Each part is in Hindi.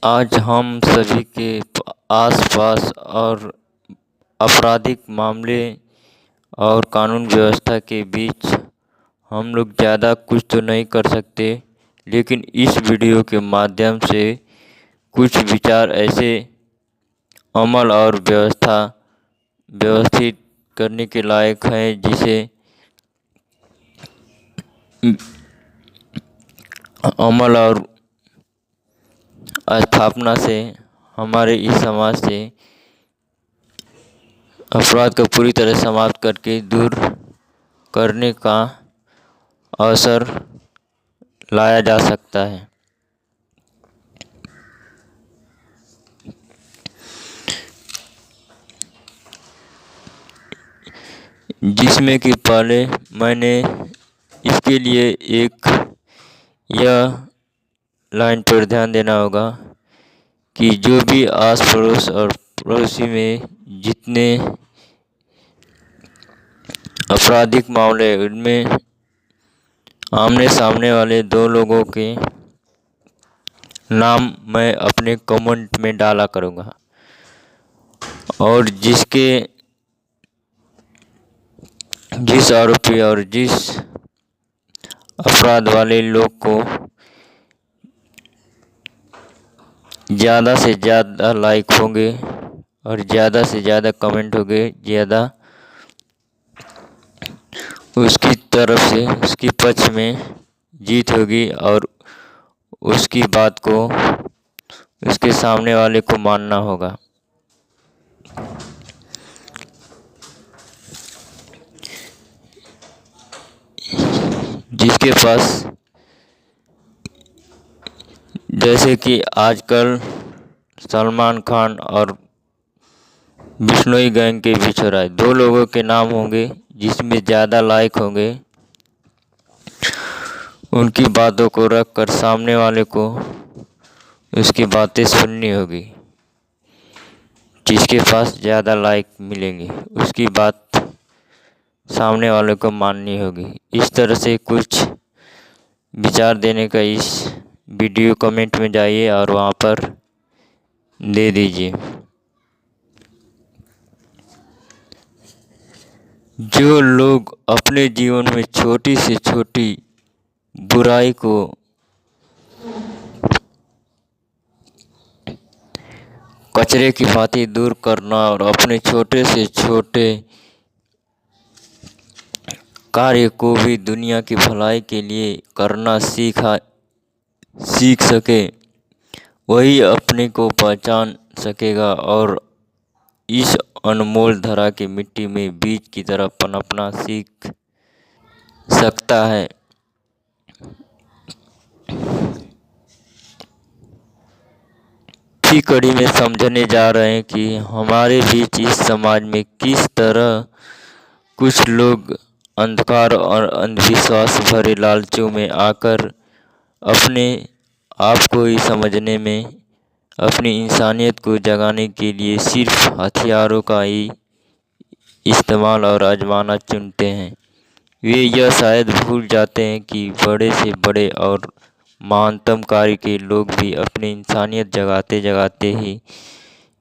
आज हम सभी के आसपास और आपराधिक मामले और कानून व्यवस्था के बीच हम लोग ज़्यादा कुछ तो नहीं कर सकते, लेकिन इस वीडियो के माध्यम से कुछ विचार ऐसे अमल और व्यवस्थित करने के लायक हैं जिसे अमल और स्थापना से हमारे इस समाज से अपराध को पूरी तरह समाप्त करके दूर करने का अवसर लाया जा सकता है। जिसमें कि पहले मैंने इसके लिए एक यह लाइन पर ध्यान देना होगा कि जो भी आस पड़ोस और पड़ोसी में जितने आपराधिक मामले उनमें आमने सामने वाले दो लोगों के नाम मैं अपने कमेंट में डाला करूँगा और जिस आरोपी और जिस अपराध वाले लोग को ज़्यादा से ज़्यादा लाइक होंगे और ज़्यादा से ज़्यादा कमेंट होंगे, ज़्यादा उसकी तरफ से उसकी पक्ष में जीत होगी और उसकी बात को उसके सामने वाले को मानना होगा। जिसके पास जैसे कि आजकल सलमान खान और बिश्नोई गैंग के बीच हो रहा है, दो लोगों के नाम होंगे जिसमें ज़्यादा लाइक होंगे, उनकी बातों को रख कर सामने वाले को उसकी बातें सुननी होगी। जिसके पास ज़्यादा लाइक मिलेंगे उसकी बात सामने वाले को माननी होगी। इस तरह से कुछ विचार देने का इस वीडियो कमेंट में जाइए और वहाँ पर दे दीजिए। जो लोग अपने जीवन में छोटी से छोटी बुराई को कचरे की भांति दूर करना और अपने छोटे से छोटे कार्य को भी दुनिया की भलाई के लिए करना सीख सके, वही अपने को पहचान सकेगा और इस अनमोल धरा की मिट्टी में बीज की तरह पनपना सीख सकता है। इसी कड़ी में समझने जा रहे हैं कि हमारे बीच इस समाज में किस तरह कुछ लोग अंधकार और अंधविश्वास भरे लालचों में आकर अपने आप को ही समझने में, अपनी इंसानियत को जगाने के लिए सिर्फ हथियारों का ही इस्तेमाल और आजमाना चुनते हैं। वे यह शायद भूल जाते हैं कि बड़े से बड़े और महानतम कार्य के लोग भी अपनी इंसानियत जगाते जगाते ही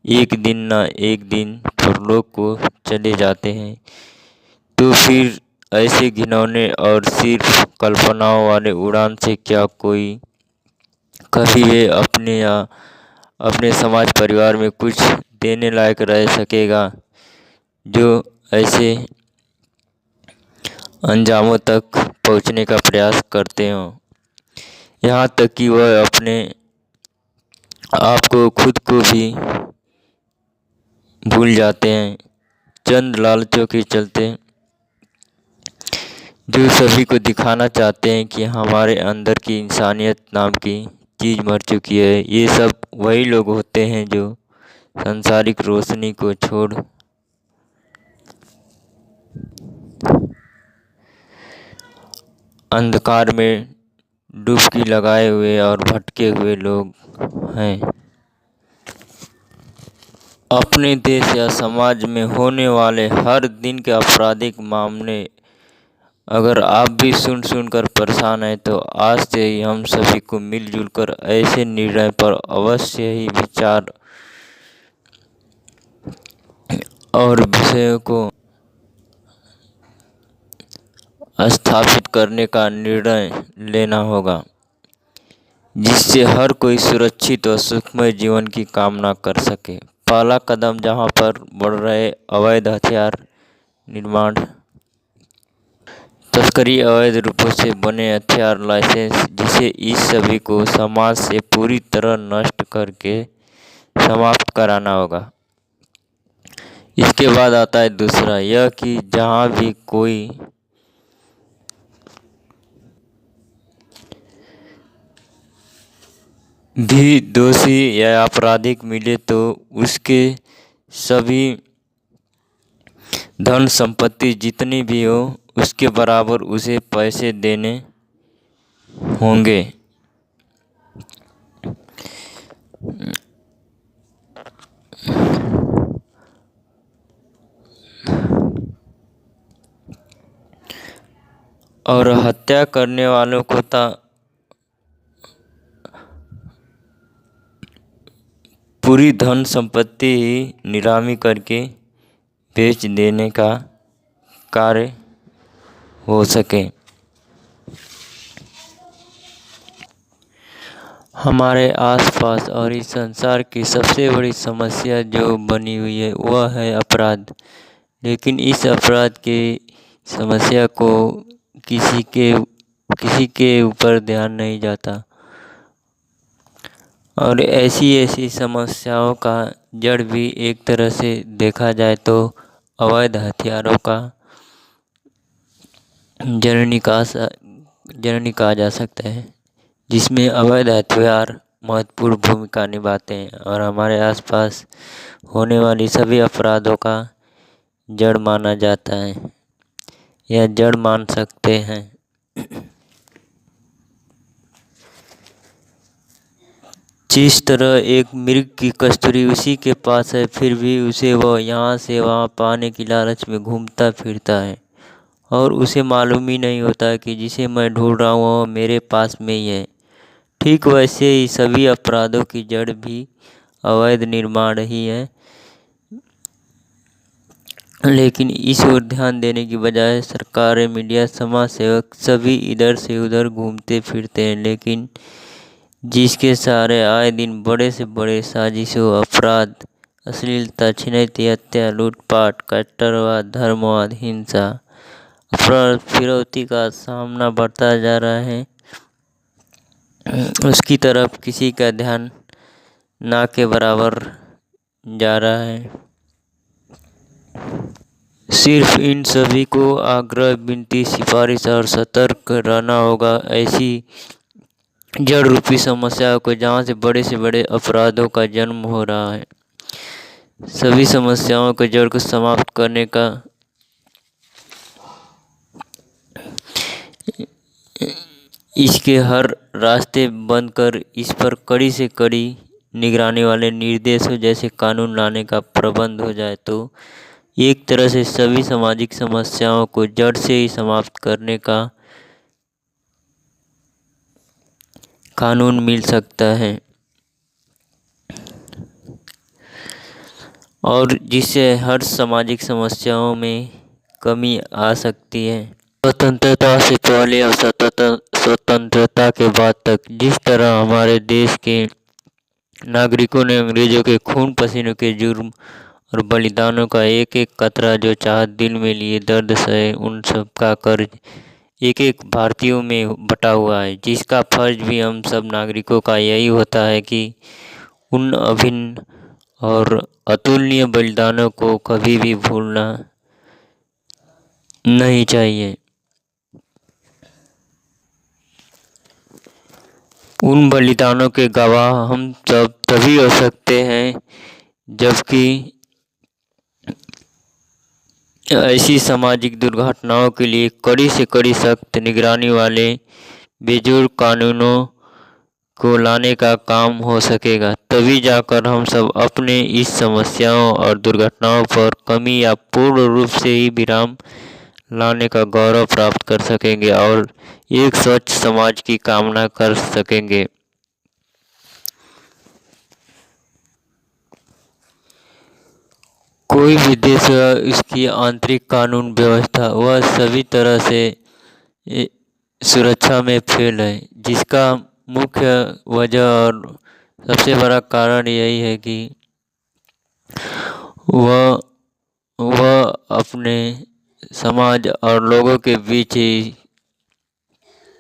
एक दिन न एक दिन परलोक को चले जाते हैं। तो फिर ऐसे घिनौने और सिर्फ कल्पनाओं वाले उड़ान से क्या कोई कभी वे अपने या अपने समाज परिवार में कुछ देने लायक रह सकेगा जो ऐसे अंजामों तक पहुंचने का प्रयास करते हों। यहाँ तक कि वह अपने आप को खुद को भी भूल जाते हैं चंद लालचों के चलते, जो सभी को दिखाना चाहते हैं कि हमारे अंदर की इंसानियत नाम की चीज़ मर चुकी है। ये सब वही लोग होते हैं जो सांसारिक रोशनी को छोड़ अंधकार में डुबकी लगाए हुए और भटके हुए लोग हैं। अपने देश या समाज में होने वाले हर दिन के आपराधिक मामले अगर आप भी सुन कर परेशान हैं तो आज से ही हम सभी को मिलजुल कर ऐसे निर्णय पर अवश्य ही विचार और विषयों को स्थापित करने का निर्णय लेना होगा, जिससे हर कोई सुरक्षित और सुखमय जीवन की कामना कर सके। पहला कदम जहां पर बढ़ रहे अवैध हथियार निर्माण, तस्करी, अवैध रूपों से बने हथियार लाइसेंस, जिसे इस सभी को समाज से पूरी तरह नष्ट करके समाप्त कराना होगा। इसके बाद आता है दूसरा, यह कि जहां भी कोई भी दोषी या आपराधिक मिले तो उसके सभी धन संपत्ति जितनी भी हो उसके बराबर उसे पैसे देने होंगे। और हत्या करने वालों को पूरी धन संपत्ति ही नीलामी करके बेच देने का कार्य हो सके। हमारे आसपास और इस संसार की सबसे बड़ी समस्या जो बनी हुई है वह है अपराध। लेकिन इस अपराध की समस्या को किसी के ऊपर ध्यान नहीं जाता और ऐसी समस्याओं का जड़ भी एक तरह से देखा जाए तो अवैध हथियारों का जननी कहा जा सकता है, जिसमें अवैध हथियार महत्वपूर्ण भूमिका निभाते हैं और हमारे आसपास होने वाली सभी अपराधों का जड़ माना जाता है या जड़ मान सकते हैं। जिस तरह एक मृग की कस्तूरी उसी के पास है, फिर भी उसे वह यहाँ से वहाँ पाने की लालच में घूमता फिरता है और उसे मालूम ही नहीं होता कि जिसे मैं ढूंढ रहा हूँ वह मेरे पास में ही है। ठीक वैसे ही सभी अपराधों की जड़ भी अवैध निर्माण ही है। लेकिन इस ओर ध्यान देने की बजाय सरकारें, मीडिया, समाज सेवक सभी इधर से उधर घूमते फिरते हैं, लेकिन जिसके सहारे आए दिन बड़े से बड़े साजिशों, अपराध, अश्लीलता, छिनैती, हत्या, लूटपाट, कट्टरवाद, धर्मवाद, हिंसा, अपराध, फिरौती का सामना बढ़ता जा रहा है, उसकी तरफ किसी का ध्यान ना के बराबर जा रहा है। सिर्फ इन सभी को आग्रह, विनती, सिफारिश और सतर्क रहना होगा ऐसी जड़ रूपी समस्या को जहाँ से बड़े अपराधों का जन्म हो रहा है। सभी समस्याओं के जड़ को समाप्त करने का इसके हर रास्ते बंद कर इस पर कड़ी से कड़ी निगरानी वाले निर्देशों जैसे कानून लाने का प्रबंध हो जाए तो एक तरह से सभी सामाजिक समस्याओं को जड़ से ही समाप्त करने का कानून मिल सकता है और जिससे हर सामाजिक समस्याओं में कमी आ सकती है। स्वतंत्रता से पहले और स्वतंत्रता के बाद तक जिस तरह हमारे देश के नागरिकों ने अंग्रेजों के खून पसीनों के जुर्म और बलिदानों का एक एक कतरा जो चाहत दिल में लिए दर्द सहे, उन सब का कर्ज एक एक भारतीयों में बटा हुआ है, जिसका फर्ज भी हम सब नागरिकों का यही होता है कि उन अभिन्न और अतुलनीय बलिदानों को कभी भी भूलना नहीं चाहिए। उन बलिदानों के गवाह हम सब तभी हो सकते हैं जबकि ऐसी सामाजिक दुर्घटनाओं के लिए कड़ी से कड़ी सख्त निगरानी वाले बेजोड़ कानूनों को लाने का काम हो सकेगा। तभी जाकर हम सब अपने इस समस्याओं और दुर्घटनाओं पर कमी या पूर्ण रूप से ही विराम लाने का गौरव प्राप्त कर सकेंगे और एक स्वच्छ समाज की कामना कर सकेंगे। कोई भी देश व इसकी आंतरिक कानून व्यवस्था वह सभी तरह से सुरक्षा में फेल है, जिसका मुख्य वजह और सबसे बड़ा कारण यही है कि वह वह अपने समाज और लोगों के बीच ही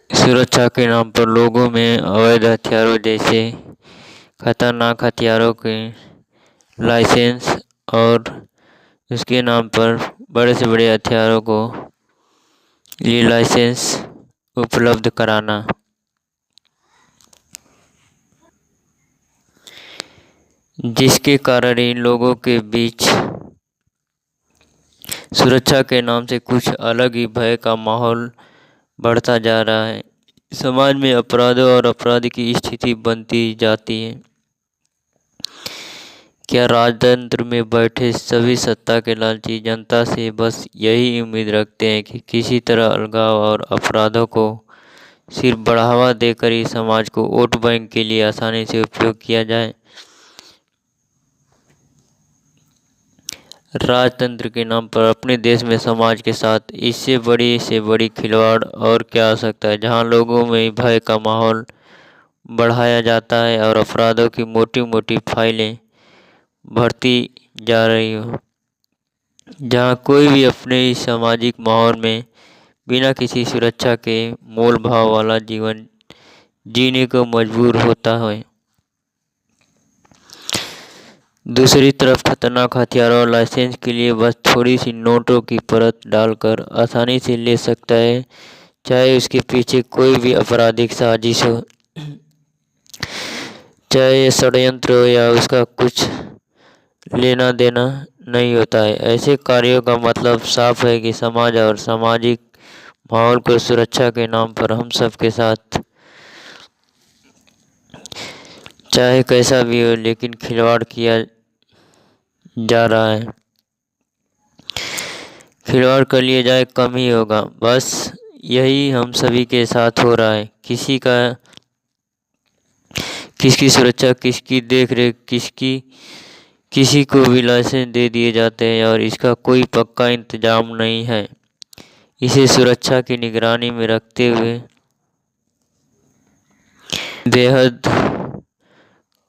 सुरक्षा के नाम पर लोगों में अवैध हथियारों जैसे खतरनाक हथियारों के लाइसेंस और उसके नाम पर बड़े से बड़े हथियारों को लिए लाइसेंस उपलब्ध कराना, जिसके कारण इन लोगों के बीच सुरक्षा के नाम से कुछ अलग ही भय का माहौल बढ़ता जा रहा है। समाज में अपराधों और अपराध की स्थिति बनती जाती है। क्या राजतंत्र में बैठे सभी सत्ता के लालची जनता से बस यही उम्मीद रखते हैं कि किसी तरह अलगाव और अपराधों को सिर्फ बढ़ावा देकर ही समाज को वोट बैंक के लिए आसानी से उपयोग किया जाए? राजतंत्र के नाम पर अपने देश में समाज के साथ इससे बड़ी खिलवाड़ और क्या हो सकता है, जहां लोगों में भय का माहौल बढ़ाया जाता है और अपराधों की मोटी मोटी फाइलें भरती जा रही हो, जहां कोई भी अपने इस सामाजिक माहौल में बिना किसी सुरक्षा के मोल भाव वाला जीवन जीने को मजबूर होता है। दूसरी तरफ खतरनाक हथियारों और लाइसेंस के लिए बस थोड़ी सी नोटों की परत डालकर आसानी से ले सकता है, चाहे उसके पीछे कोई भी आपराधिक साजिश हो, चाहे ये षड्यंत्र हो या उसका कुछ लेना देना नहीं होता है। ऐसे कार्यों का मतलब साफ है कि समाज और सामाजिक माहौल को सुरक्षा के नाम पर हम सब के साथ चाहे कैसा भी हो लेकिन खिलवाड़ किया जा रहा है। खिलवाड़ कर लिए जाए कम ही होगा, बस यही हम सभी के साथ हो रहा है। किसकी सुरक्षा, किसकी देखरेख, किसी को भी लाइसेंस दे दिए जाते हैं और इसका कोई पक्का इंतजाम नहीं है। इसे सुरक्षा की निगरानी में रखते हुए बेहद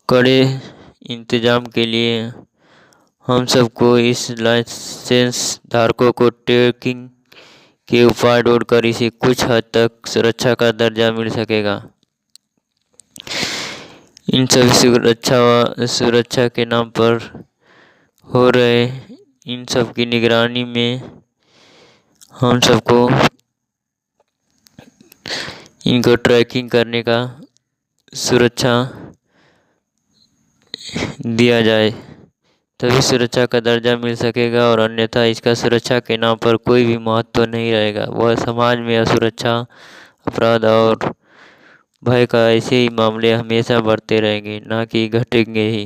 कड़े इंतजाम के लिए हम सबको इस लाइसेंस धारकों को ट्रैकिंग के उपाय ढूंढकर इसे कुछ हद तक सुरक्षा का दर्जा मिल सकेगा। इन सभी सुरक्षा के नाम पर हो रहे इन सब की निगरानी में हम सबको इनको ट्रैकिंग करने का सुरक्षा दिया जाए, तभी सुरक्षा का दर्जा मिल सकेगा और अन्यथा इसका सुरक्षा के नाम पर कोई भी महत्व नहीं रहेगा। वह समाज में असुरक्षा, अपराध और भय का ऐसे ही मामले हमेशा बढ़ते रहेंगे, ना कि घटेंगे ही।